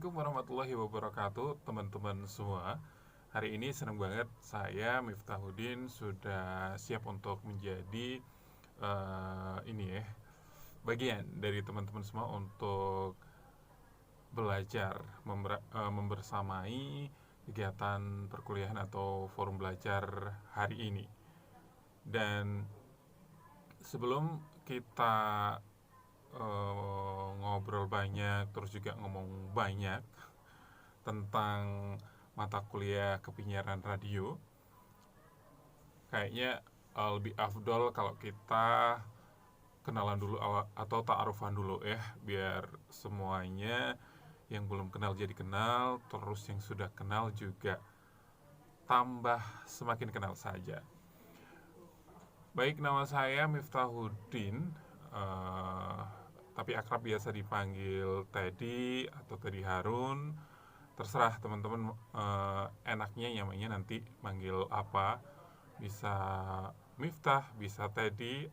Assalamualaikum warahmatullahi wabarakatuh, teman-teman semua. Hari ini senang banget saya Miftahudin sudah siap untuk menjadi bagian dari teman-teman semua untuk belajar membersamai kegiatan perkuliahan atau forum belajar hari ini. Dan sebelum kita ngobrol banyak, terus juga ngomong banyak tentang mata kuliah kepenyiaran radio, kayaknya lebih afdol kalau kita kenalan dulu atau ta'arufan dulu ya, biar semuanya yang belum kenal jadi kenal, terus yang sudah kenal juga tambah semakin kenal saja. Baik, nama saya Miftahuddin, tapi akrab biasa dipanggil Teddy atau Teddy Harun. Terserah teman-teman enaknya namanya nanti manggil apa. Bisa Miftah, bisa Teddy,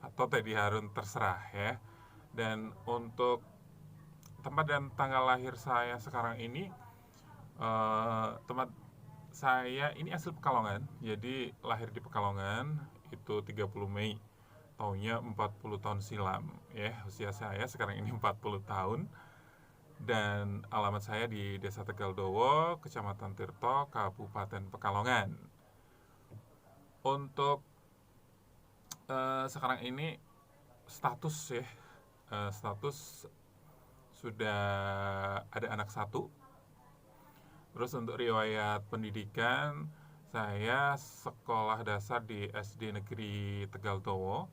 atau Teddy Harun, terserah ya. Dan untuk tempat dan tanggal lahir saya sekarang ini, tempat saya ini asli Pekalongan, jadi lahir di Pekalongan itu 30 Mei tahunnya 40 tahun silam ya. Usia saya sekarang ini 40 tahun dan alamat saya di Desa Tegaldowo, Kecamatan Tirto, Kabupaten Pekalongan. Untuk sekarang ini status ya, status sudah ada anak satu. Terus untuk riwayat pendidikan, saya sekolah dasar di SD Negeri Tegaldowo,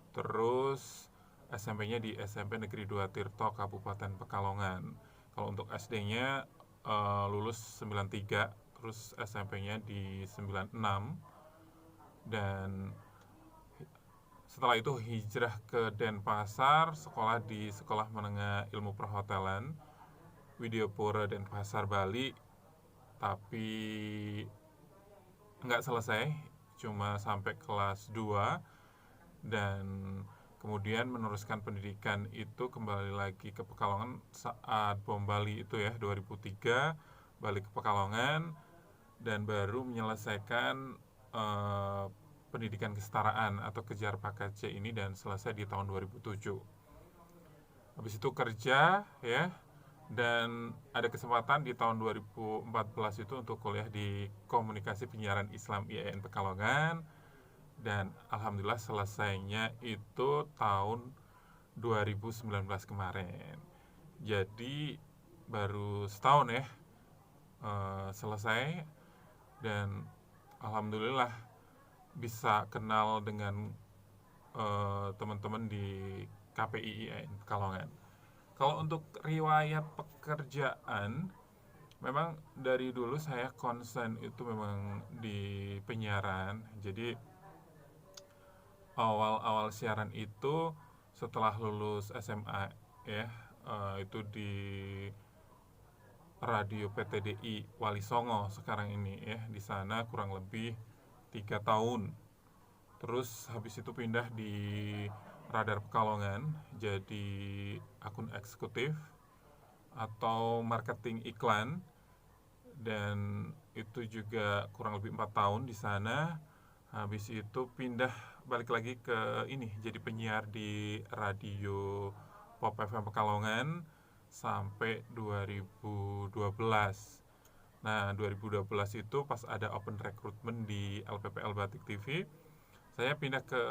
terus SMP-nya di SMP Negeri 2 Tirto, Kabupaten Pekalongan. Kalau untuk SD-nya lulus 93, terus SMP-nya di 96, dan setelah itu hijrah ke Denpasar, sekolah di Sekolah Menengah Ilmu Perhotelan Widyopura Denpasar, Bali, tapi nggak selesai, cuma sampai kelas 2, dan kemudian meneruskan pendidikan itu kembali lagi ke Pekalongan saat bom Bali itu ya, 2003 balik ke Pekalongan dan baru menyelesaikan pendidikan kesetaraan atau kejar paket C ini dan selesai di tahun 2007. Habis itu kerja ya, dan ada kesempatan di tahun 2014 itu untuk kuliah di Komunikasi Penyiaran Islam IAIN Pekalongan, dan alhamdulillah selesainya itu tahun 2019 kemarin. Jadi baru setahun ya selesai, dan alhamdulillah bisa kenal dengan teman-teman di KPI IAIN Pekalongan. Kalau untuk riwayat pekerjaan, memang dari dulu saya konsen itu memang di penyiaran. Jadi awal-awal siaran itu setelah lulus SMA ya, itu di radio PTDI Wali Songo sekarang ini ya. Di sana kurang lebih 3 tahun. Terus habis itu pindah di Radar Pekalongan jadi akun eksekutif atau marketing iklan, dan itu juga kurang lebih 4 tahun di sana. Habis itu pindah balik lagi ke ini jadi penyiar di radio Pop FM Pekalongan sampai 2012. Nah, 2012 itu pas ada open recruitment di LPPL Batik TV, saya pindah ke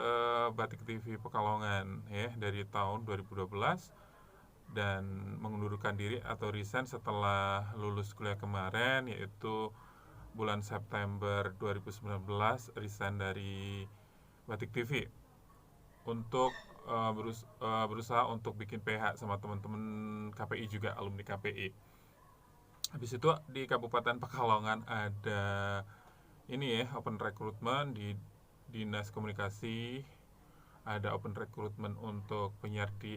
Batik TV Pekalongan ya dari tahun 2012 dan mengundurkan diri atau resign setelah lulus kuliah kemarin, yaitu bulan September 2019 resign dari Batik TV untuk berusaha untuk bikin PH sama teman-teman KPI juga, alumni KPI. Habis itu di Kabupaten Pekalongan ada ini ya, open recruitment di Dinas Komunikasi, ada open recruitment untuk penyiar di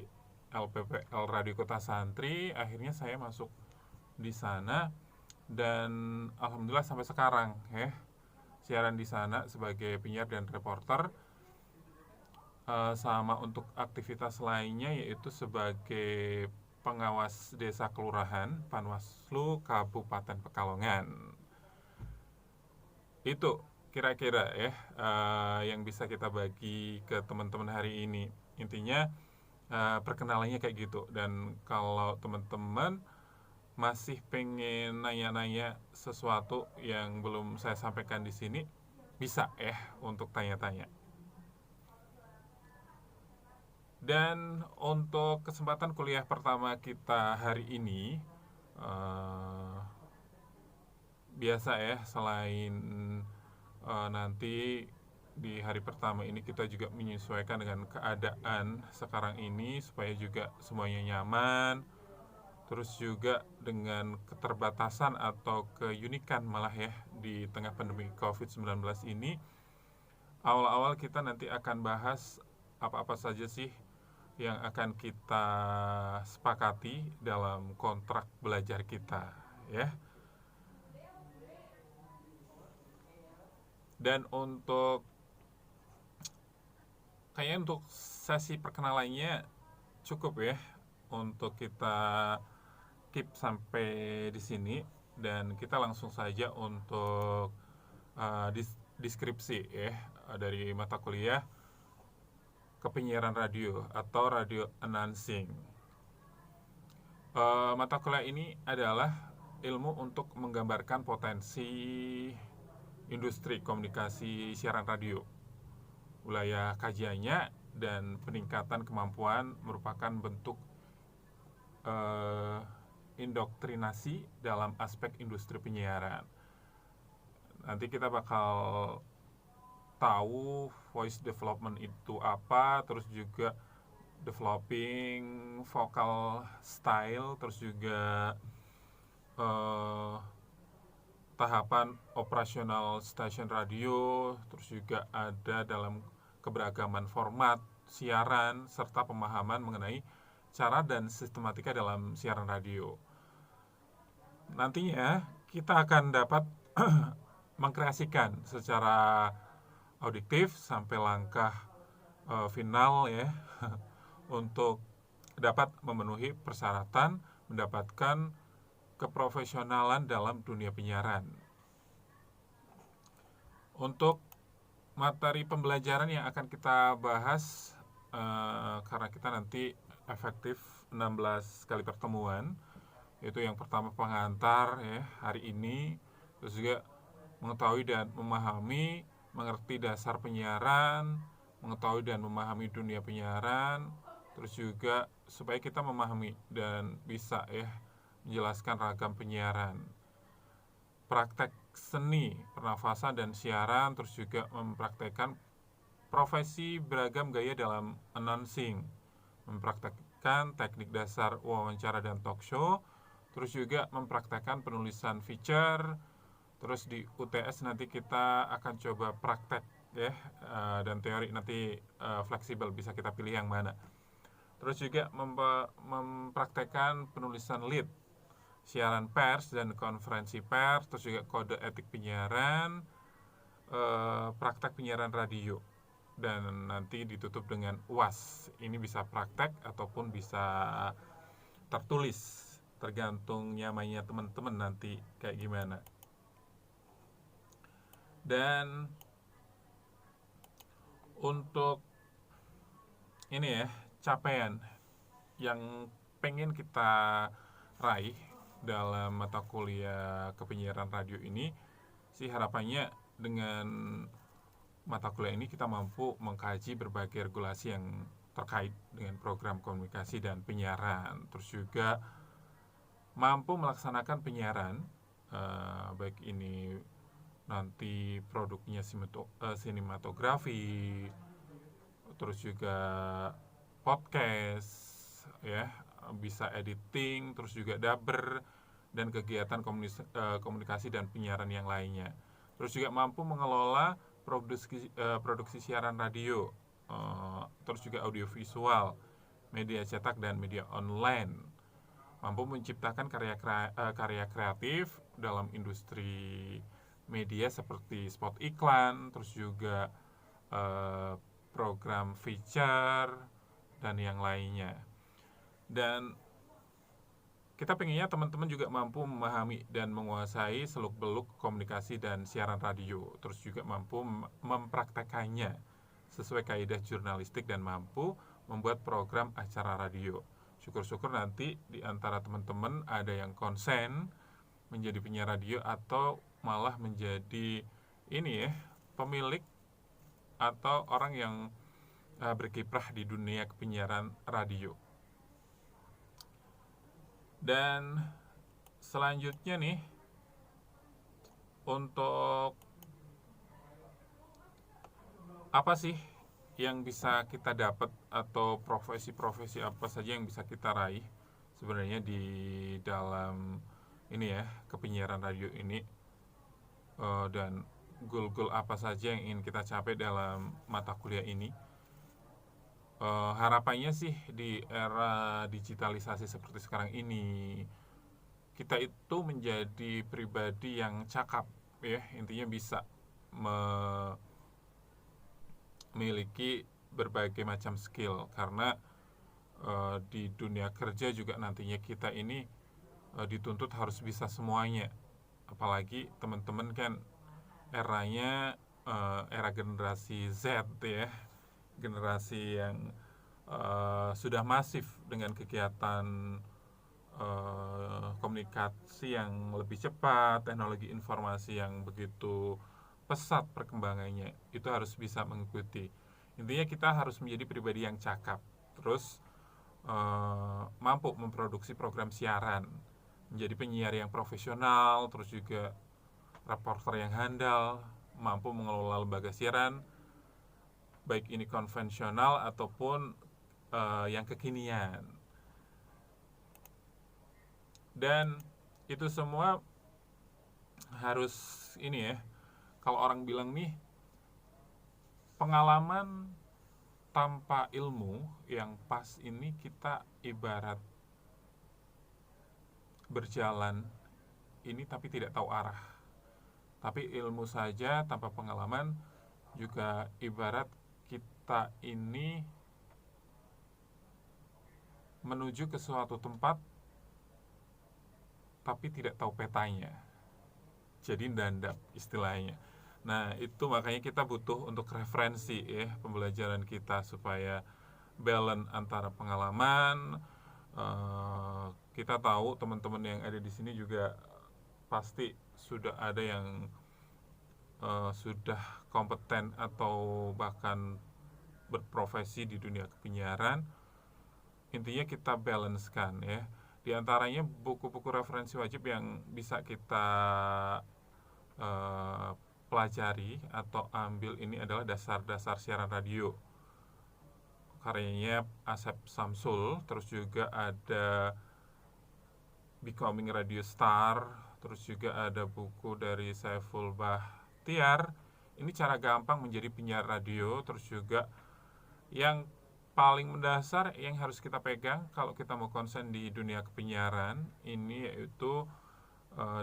LPPL Radio Kota Santri. Akhirnya saya masuk di sana dan alhamdulillah sampai sekarang ya siaran di sana sebagai penyiar dan reporter. Sama untuk aktivitas lainnya yaitu sebagai pengawas desa kelurahan Panwaslu Kabupaten Pekalongan. Itu kira-kira ya yang bisa kita bagi ke teman-teman hari ini. Intinya perkenalannya kayak gitu. Dan kalau teman-teman masih pengen nanya-nanya sesuatu yang belum saya sampaikan di sini, bisa ya untuk tanya-tanya. Dan untuk kesempatan kuliah pertama kita hari ini, biasa ya, selain nanti di hari pertama ini kita juga menyesuaikan dengan keadaan sekarang ini supaya juga semuanya nyaman. Terus juga dengan keterbatasan atau keunikan malah ya di tengah pandemi COVID-19 ini, awal-awal kita nanti akan bahas apa-apa saja sih yang akan kita sepakati dalam kontrak belajar kita ya. Dan kayaknya untuk sesi perkenalannya cukup ya untuk kita keep sampai di sini, dan kita langsung saja untuk deskripsi ya dari mata kuliah kepenyiaran radio atau radio announcing. Mata kuliah ini adalah ilmu untuk menggambarkan potensi industri komunikasi siaran radio. Wilayah kajiannya dan peningkatan kemampuan merupakan bentuk indoktrinasi dalam aspek industri penyiaran. Nanti kita bakal tahu voice development itu apa, terus juga developing vocal style, terus juga tahapan operasional stasiun radio, terus juga ada dalam keberagaman format siaran, serta pemahaman mengenai cara dan sistematika dalam siaran radio. Nantinya kita akan dapat mengkreasikan secara auditif sampai langkah final ya untuk dapat memenuhi persyaratan mendapatkan keprofesionalan dalam dunia penyiaran. Untuk materi pembelajaran yang akan kita bahas, karena kita nanti efektif 16 kali pertemuan, yaitu yang pertama pengantar ya hari ini, terus juga mengetahui dan memahami, mengerti dasar penyiaran, mengetahui dan memahami dunia penyiaran, terus juga supaya kita memahami dan bisa ya menjelaskan ragam penyiaran, praktek seni pernafasan dan siaran, terus juga mempraktekkan profesi beragam gaya dalam announcing, mempraktekkan teknik dasar wawancara dan talk show, terus juga mempraktekkan penulisan feature. Terus di UTS nanti kita akan coba praktek ya, dan teori nanti fleksibel, bisa kita pilih yang mana. Terus juga mempraktekkan penulisan lead, siaran pers dan konferensi pers, terus juga kode etik penyiaran, praktek penyiaran radio, dan nanti ditutup dengan UAS. Ini bisa praktek ataupun bisa tertulis, tergantung nyamannya teman-teman nanti kayak gimana. Dan untuk ini ya, capaian yang pengen kita raih dalam mata kuliah kepenyiaran radio ini sih, harapannya dengan mata kuliah ini kita mampu mengkaji berbagai regulasi yang terkait dengan program komunikasi dan penyiaran, terus juga mampu melaksanakan penyiaran, baik ini nanti produknya sinematografi, terus juga podcast ya, bisa editing, terus juga dubber dan kegiatan komunikasi dan penyiaran yang lainnya. Terus juga mampu mengelola produksi siaran radio, terus juga audiovisual, media cetak dan media online. Mampu menciptakan karya kreatif dalam industri media seperti spot iklan, terus juga program feature dan yang lainnya. Dan kita pengennya teman-teman juga mampu memahami dan menguasai seluk-beluk komunikasi dan siaran radio, terus juga mampu mempraktekannya sesuai kaidah jurnalistik dan mampu membuat program acara radio. Syukur-syukur nanti di antara teman-teman ada yang konsen menjadi penyiar radio atau malah menjadi pemilik atau orang yang berkiprah di dunia penyiaran radio. Dan selanjutnya nih, untuk apa sih yang bisa kita dapat atau profesi-profesi apa saja yang bisa kita raih sebenarnya di dalam kepenyiaran radio ini, dan goal-goal apa saja yang ingin kita capai dalam mata kuliah ini. Harapannya sih di era digitalisasi seperti sekarang ini kita itu menjadi pribadi yang cakap, ya, intinya bisa memiliki berbagai macam skill, karena di dunia kerja juga nantinya kita ini dituntut harus bisa semuanya, apalagi teman-teman kan eranya era generasi Z, ya, generasi yang sudah masif dengan kegiatan komunikasi yang lebih cepat, teknologi informasi yang begitu pesat perkembangannya, itu harus bisa mengikuti. Intinya kita harus menjadi pribadi yang cakap, terus mampu memproduksi program siaran, menjadi penyiar yang profesional, terus juga reporter yang handal, mampu mengelola lembaga siaran, baik ini konvensional ataupun yang kekinian. Dan itu semua harus kalau orang bilang nih, pengalaman tanpa ilmu yang pas ini kita ibarat berjalan ini tapi tidak tahu arah. Tapi ilmu saja tanpa pengalaman juga ibarat kita ini menuju ke suatu tempat tapi tidak tahu petanya. Jadi dandap istilahnya. Nah, itu makanya kita butuh untuk referensi, ya, pembelajaran kita supaya balance antara pengalaman. Kita tahu teman-teman yang ada di sini juga pasti sudah ada yang sudah kompeten atau bahkan berprofesi di dunia penyiaran. Intinya kita balancekan, ya. Di antaranya buku-buku referensi wajib yang bisa kita pelajari atau ambil ini adalah dasar-dasar siaran radio, karyanya Asep Samsul, terus juga ada Becoming Radio Star, terus juga ada buku dari Saiful Bahtiar, ini cara gampang menjadi penyiar radio. Terus juga yang paling mendasar yang harus kita pegang kalau kita mau konsen di dunia kepenyiaran ini, yaitu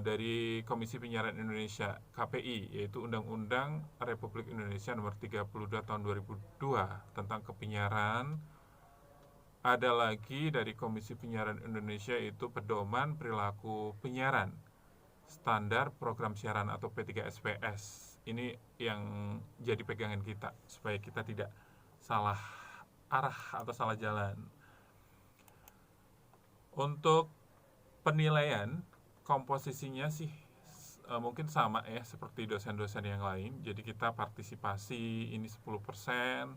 dari Komisi Penyiaran Indonesia KPI, yaitu Undang-Undang Republik Indonesia Nomor 32 Tahun 2002 tentang kepenyiaran. Ada lagi dari Komisi Penyiaran Indonesia, yaitu Pedoman Perilaku Penyiaran Standar Program Siaran atau P3SPS. Ini yang jadi pegangan kita supaya kita tidak salah arah atau salah jalan. Untuk penilaian, komposisinya sih mungkin sama, ya, seperti dosen-dosen yang lain. Jadi kita partisipasi ini 10%,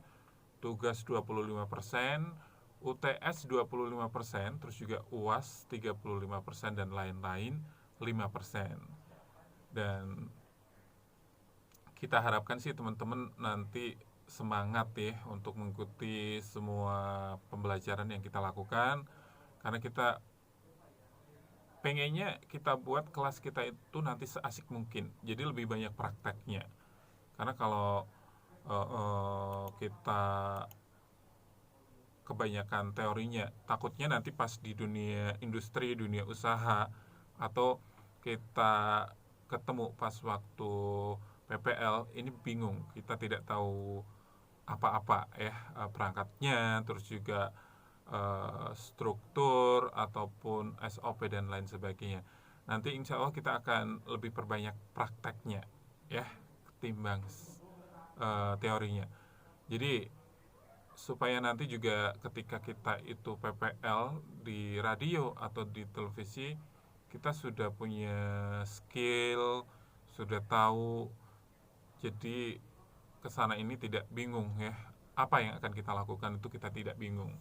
tugas 25%, UTS 25%, terus juga UAS 35%, dan lain-lain 5%. Dan kita harapkan sih teman-teman nanti semangat, ya, untuk mengikuti semua pembelajaran yang kita lakukan, karena kita pengennya kita buat kelas kita itu nanti seasik mungkin, jadi lebih banyak prakteknya. Karena kalau kita kebanyakan teorinya, takutnya nanti pas di dunia industri, dunia usaha, atau kita ketemu pas waktu PPL ini bingung, kita tidak tahu apa-apa, ya, perangkatnya, terus juga struktur ataupun SOP dan lain sebagainya. Nanti insya Allah kita akan lebih perbanyak prakteknya ya ketimbang teorinya. Jadi supaya nanti juga ketika kita itu PPL di radio atau di televisi, kita sudah punya skill, sudah tahu, jadi kesana ini tidak bingung ya, apa yang akan kita lakukan itu kita tidak bingung.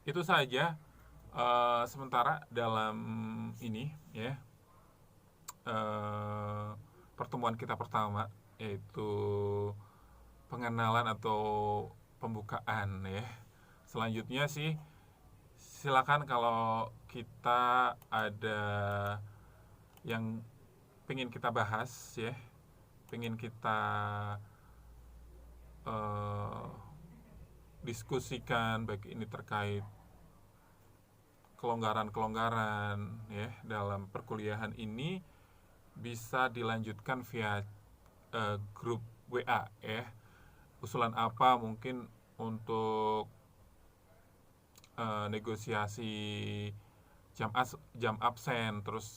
Itu saja sementara dalam ini ya, pertemuan kita pertama, yaitu pengenalan atau pembukaan ya. Selanjutnya sih silakan kalau kita ada yang pengen kita bahas ya, pengen kita diskusikan, baik ini terkait kelonggaran-kelonggaran ya dalam perkuliahan ini, bisa dilanjutkan via grup WA ya. Usulan apa mungkin untuk negosiasi jam absen, terus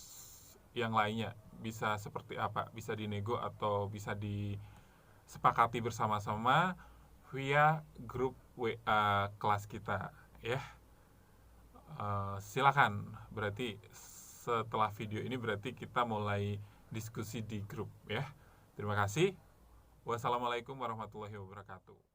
yang lainnya bisa seperti apa, bisa dinego atau bisa disepakati bersama-sama via grup WA kelas kita ya. Silakan, berarti setelah video ini berarti kita mulai diskusi di grup ya. Terima kasih. Wassalamualaikum warahmatullahi wabarakatuh.